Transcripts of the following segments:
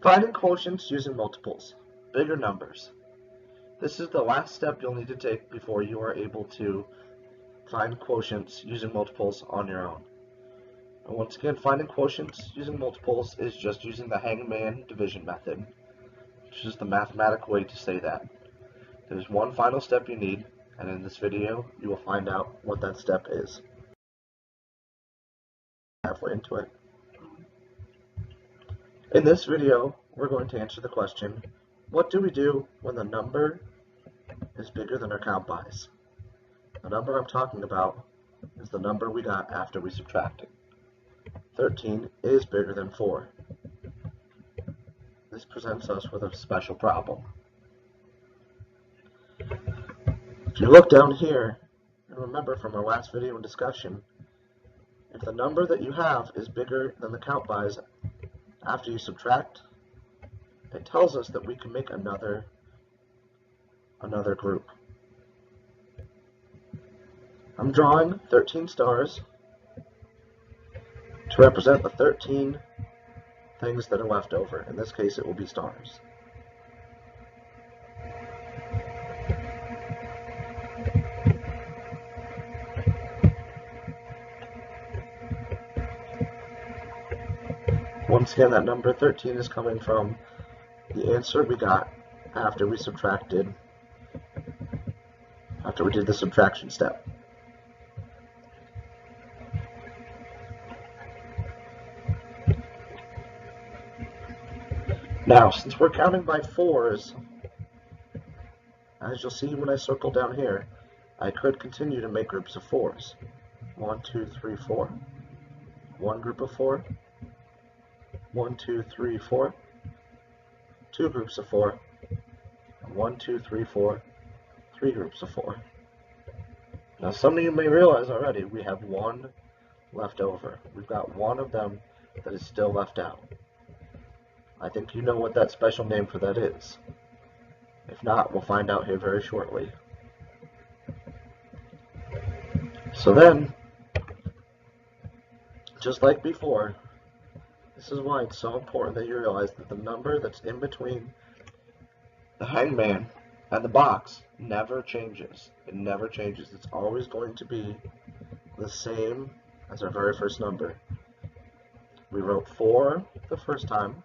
Finding quotients using multiples, bigger numbers. This is the last step you'll need to take before you are able to find quotients using multiples on your own. And once again, finding quotients using multiples is just using the hangman division method, which is the mathematical way to say that. There's one final step you need, and in this video you will find out what that step is. Halfway into it. In this video, we're going to answer the question, what do we do when the number is bigger than our count bys? The number I'm talking about is the number we got after we subtracted. 13 is bigger than 4. This presents us with a special problem. If you look down here, and remember from our last video and discussion, if the number that you have is bigger than the count bys after you subtract, it tells us that we can make another group. I'm drawing 13 stars to represent the 13 things that are left over. In this case, it will be stars. Once again, that number 13 is coming from the answer we got after we did the subtraction step. Now, since we're counting by 4s, as you'll see when I circle down here, I could continue to make groups of 4s. 1, 2, 3, 4. One group of 4. 1, 2, 3, 4. Two groups of 4. 1, 2, 3, 4. Three groups of 4. Now, some of you may realize already we have one left over. We've got one of them that is still left out. I think you know what that special name for that is. If not, we'll find out here very shortly. So then, just like before, this is why it's so important that you realize that the number that's in between the hangman and the box never changes. It never changes. It's always going to be the same as our very first number. We wrote 4 the first time,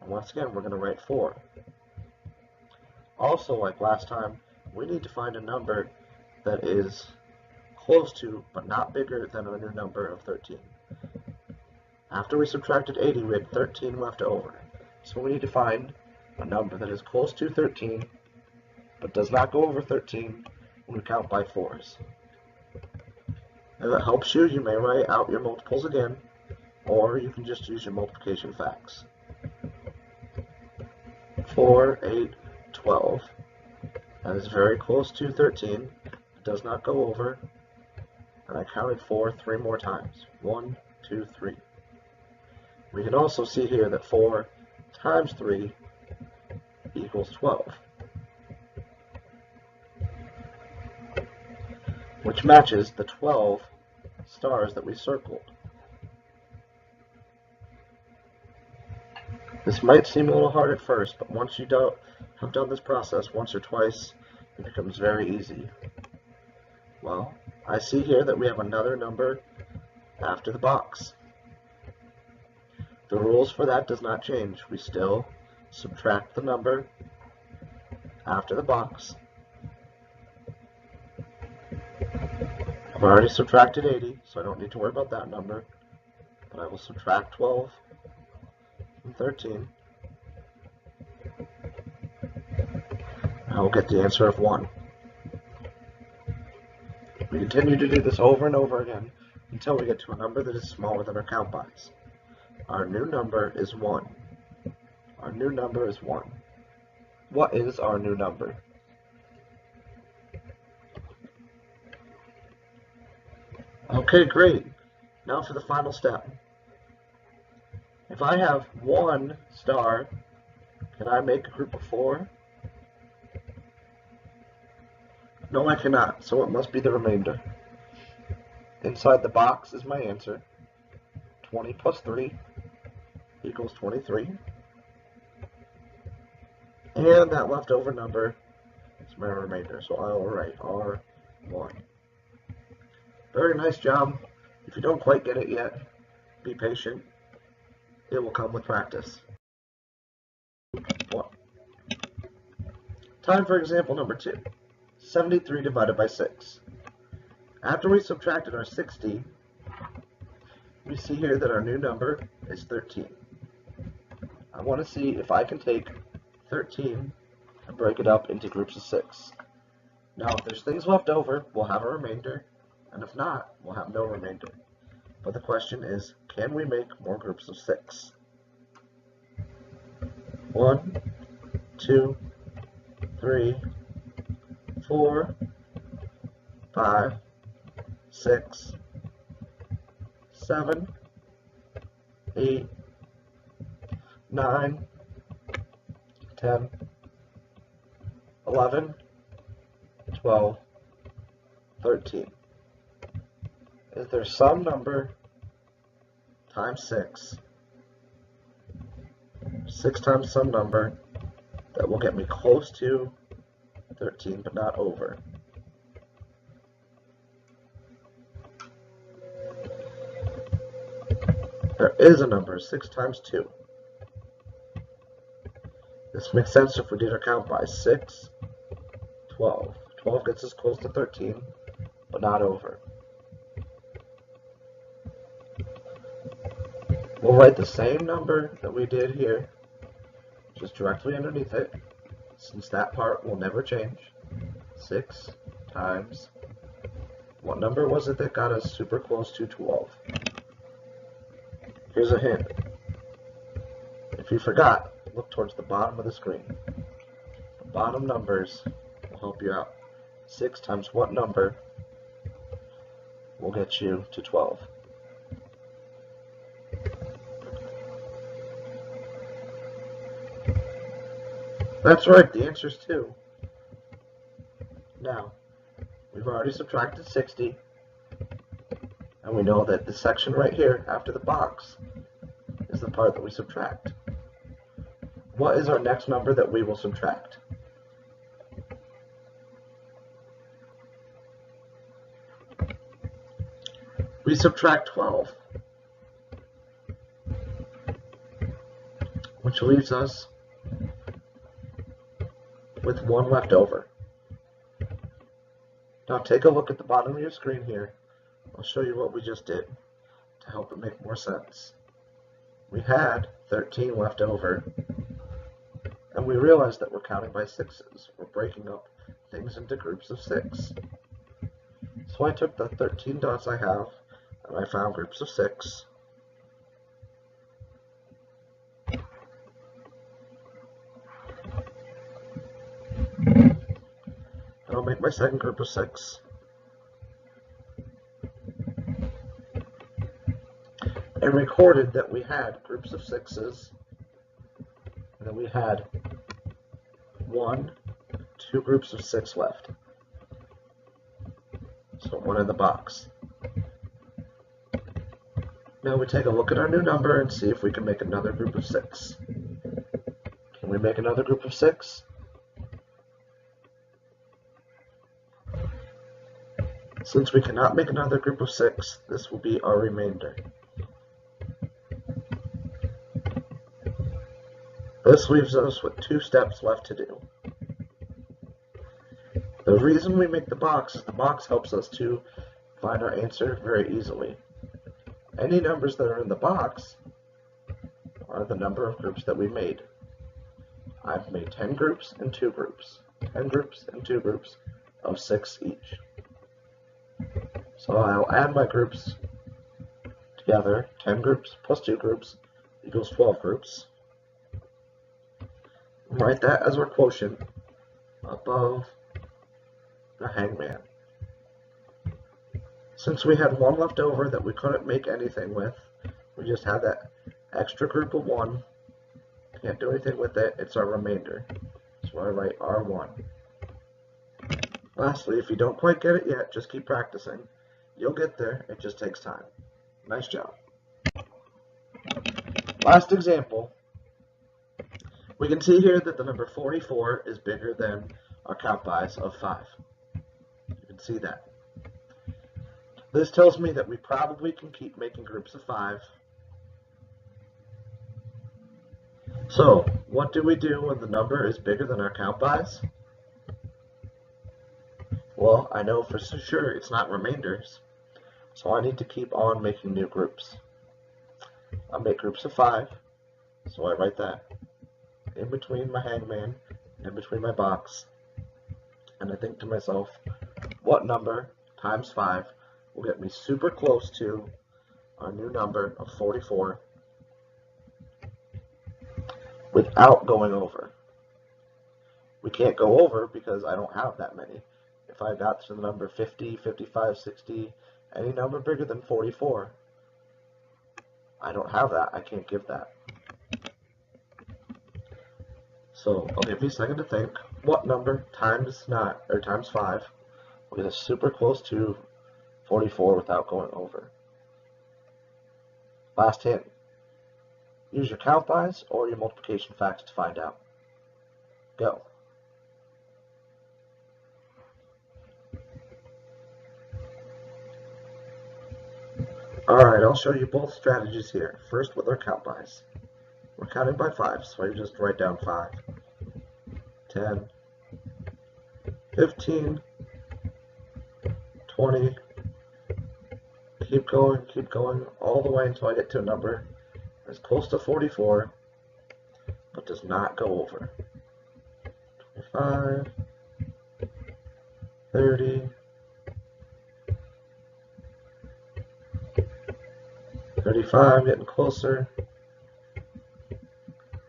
and once again we're going to write 4. Also, like last time, we need to find a number that is close to, but not bigger than our new number of 13. After we subtracted 80, we had 13 left over. So we need to find a number that is close to 13, but does not go over 13 when we count by 4s. If that helps you, you may write out your multiples again, or you can just use your multiplication facts. 4, 8, 12. That is very close to 13. It does not go over. And I counted 4 3 more times. 1, 2, 3. We can also see here that 4 times 3 equals 12, which matches the 12 stars that we circled. This might seem a little hard at first, but once you have done this process once or twice, it becomes very easy. Well, I see here that we have another number after the box. The rules for that does not change. We still subtract the number after the box. I've already subtracted 80, so I don't need to worry about that number. But I will subtract 12 from 13. I will get the answer of 1. We continue to do this over and over again until we get to a number that is smaller than our count bys. Our new number is 1. Our new number is 1. What is our new number? Okay, great. Now for the final step. If I have 1 star, can I make a group of 4? No, I cannot, so it must be the remainder. Inside the box is my answer. 20 plus 3 equals 23. And that leftover number is my remainder, so I will write R1. Very nice job. If you don't quite get it yet, be patient. It will come with practice. 1. Time for example number 2. 73 divided by 6. After we subtracted our 60, we see here that our new number is 13. I want to see if I can take 13 and break it up into groups of 6. Now, if there's things left over, we'll have a remainder, and if not, we'll have no remainder. But the question is, can we make more groups of 6? 1, 2, 3, 4, 5, 6, 7, 8, 9, 10, 11, 12, 13. Is there some number times 6, 6 times some number, that will get me close to 13 but not over? There is a number, 6 times 2. This makes sense if we did our count by 6, 12. 12 gets us close to 13, but not over. We'll write the same number that we did here, just directly underneath it, since that part will never change. 6 times, what number was it that got us super close to 12? Here's a hint. If you forgot, look towards the bottom of the screen. The bottom numbers will help you out. 6 times what number will get you to 12? That's right, the answer is 2. Now, we've already subtracted 60, and we know that the section right here after the box is the part that we subtract. What is our next number that we will subtract? We subtract 12, which leaves us with 1 left over. Now take a look at the bottom of your screen here. I'll show you what we just did to help it make more sense. We had 13 left over, and we realized that we're counting by 6s. We're breaking up things into groups of 6. So I took the 13 dots I have, and I found groups of 6. I'll make my second group of 6. And recorded that we had groups of 6s, and then we had 2 groups of 6 left. So 1 in the box. Now we take a look at our new number and see if we can make another group of 6. Can we make another group of 6? Since we cannot make another group of 6, this will be our remainder. This leaves us with 2 steps left to do. The reason we make the box is the box helps us to find our answer very easily. Any numbers that are in the box are the number of groups that we made. I've made 10 groups and 2 groups. 10 groups and 2 groups of 6 each. So I'll add my groups together. 10 groups plus 2 groups equals 12 groups. Write that as our quotient above the hangman. Since we had 1 left over that we couldn't make anything with, we just had that extra group of 1. Can't do anything with it, it's our remainder. So I write R1. Lastly, if you don't quite get it yet, just keep practicing. You'll get there, it just takes time. Nice job. Last example, we can see here that the number 44 is bigger than our count bys of 5. You can see that. This tells me that we probably can keep making groups of 5. So, what do we do when the number is bigger than our count bys? Well, I know for sure it's not remainders, so I need to keep on making new groups. I'll make groups of 5, so I write that in between my hangman, in between my box, and I think to myself, what number times 5 will get me super close to our new number of 44 without going over? We can't go over because I don't have that many. If I got to the number 50, 55, 60, any number bigger than 44, I don't have that. I can't give that. So I'll give you a second to think. What number times 5 will get us super close to 44 without going over? Last hint. Use your count bys or your multiplication facts to find out. Go. Alright, I'll show you both strategies here. First with our count bys. We're counting by 5, so I just write down 5, 10, 15, 20, keep going, all the way until I get to a number as close to 44, but does not go over. 25, 30, 35, getting closer.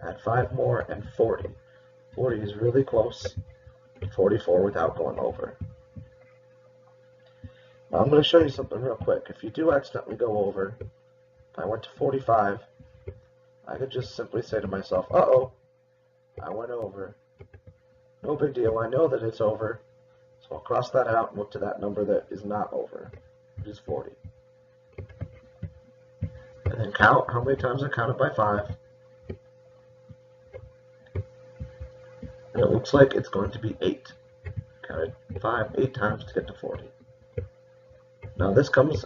Add 5 more, and 40. 40 is really close. 44 without going over. Now I'm going to show you something real quick. If you do accidentally go over, if I went to 45, I could just simply say to myself, uh-oh, I went over. No big deal. I know that it's over. So I'll cross that out and look to that number that is not over, which is 40. And then count how many times I counted by 5. And it looks like it's going to be 8. Counted 5, 8 times to get to 40. Now this comes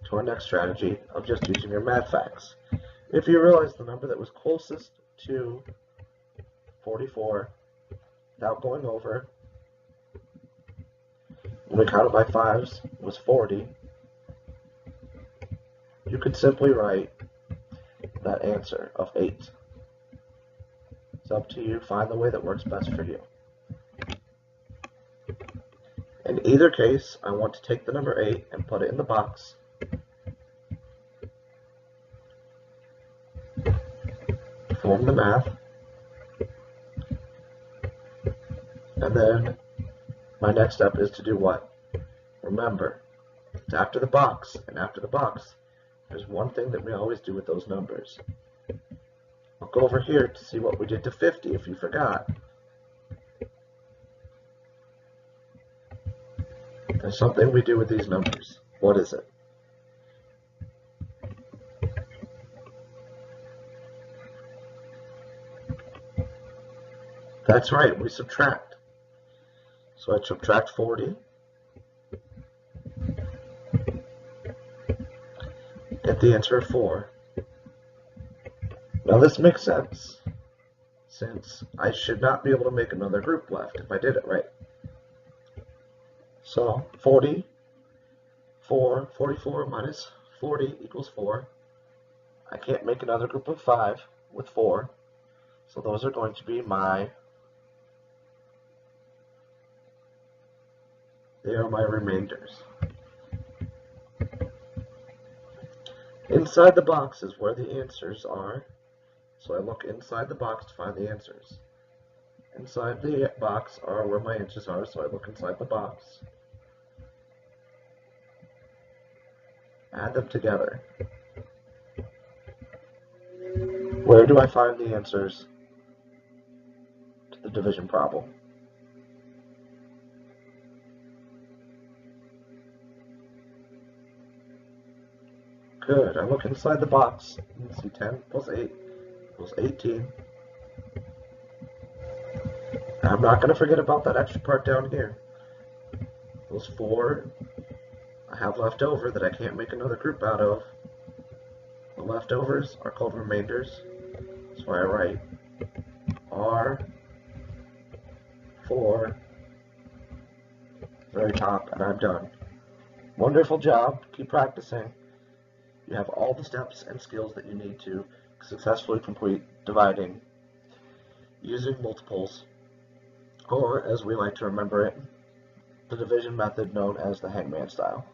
to our next strategy of just using your math facts. If you realize the number that was closest to 44 without going over, when we counted by 5s, was 40, you could simply write that answer of 8. It's up to you. Find the way that works best for you. In either case, I want to take the number 8 and put it in the box. Perform the math. And then my next step is to do what? Remember, it's after the box, and after the box, there's one thing that we always do with those numbers. I'll go over here to see what we did to 50 if you forgot. There's something we do with these numbers. What is it? That's right, we subtract. So I subtract 40. Get the answer of 4. Now this makes sense, since I should not be able to make another group left if I did it right. So 44 minus 40 equals 4. I can't make another group of 5 with 4, so those are going to be they are my remainders. Inside the box is where the answers are, so I look inside the box to find the answers. Inside the box are where my answers are, so I look inside the box. Add them together. Where do I find the answers to the division problem? Good. I look inside the box and see 10 plus 8 equals 18. I'm not going to forget about that extra part down here. Those 4 I have left over that I can't make another group out of. The leftovers are called remainders. That's why I write R4 very top, and I'm done. Wonderful job. Keep practicing. You have all the steps and skills that you need to successfully complete dividing using multiples, or as we like to remember it, the division method known as the hangman style.